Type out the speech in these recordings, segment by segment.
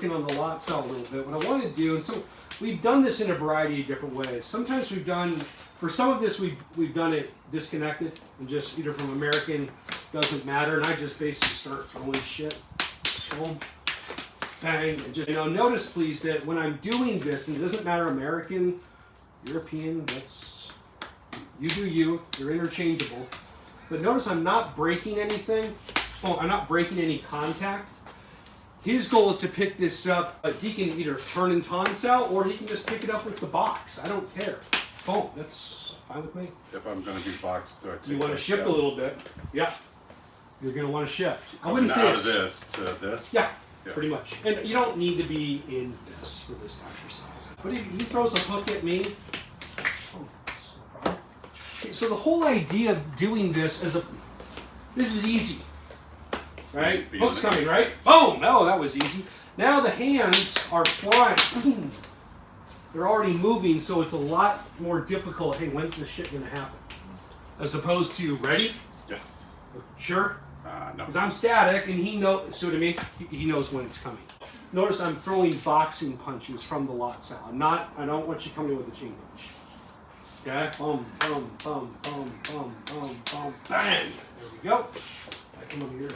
working on the Lat Sao a little bit, what I want to do, and so we've done this in a variety of different ways. Sometimes we've done, for some of this we've done it disconnected, and just either from American, doesn't matter, and I just basically start throwing shit. Boom, bang, and just, notice please that when I'm doing this, and it doesn't matter American, European, that's, you do you, you're interchangeable. But notice I'm not breaking anything. Oh, I'm not breaking any contact. His goal is to pick this up, but he can either turn and tonsal, or he can just pick it up with the box. I don't care. Boom, that's fine with me. If I'm going to be boxed, do I take You want to shift a little bit. Yeah. You're going to want to shift. I wouldn't say out of this to this? Yeah, pretty much. And you don't need to be in this for this exercise. But if he throws a hook at me, oh, that's no problem. Okay, so the whole idea of doing this is this is easy. Right? Hook's coming, right? Boom! Oh, that was easy. Now the hands are flying. They're already moving, so it's a lot more difficult. Hey, when's this shit gonna happen? As opposed to, ready? Yes. Sure? No. Because I'm static, and he knows, see what I mean? He knows when it's coming. Notice I'm throwing boxing punches from the Lat Sao. I don't want you coming with a chain punch. Okay? Boom, boom, boom, boom, boom, boom, boom, bang! There we go. I come over here.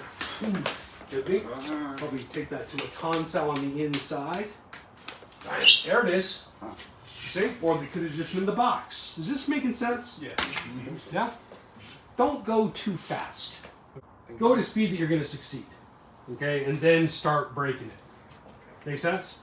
Get me? Probably take that to a tonsal on the inside. There it is. See? Or they could have just been the box. Is this making sense? Yeah. Yeah? Don't go too fast. Go at a speed that you're going to succeed. Okay? And then start breaking it. Make sense?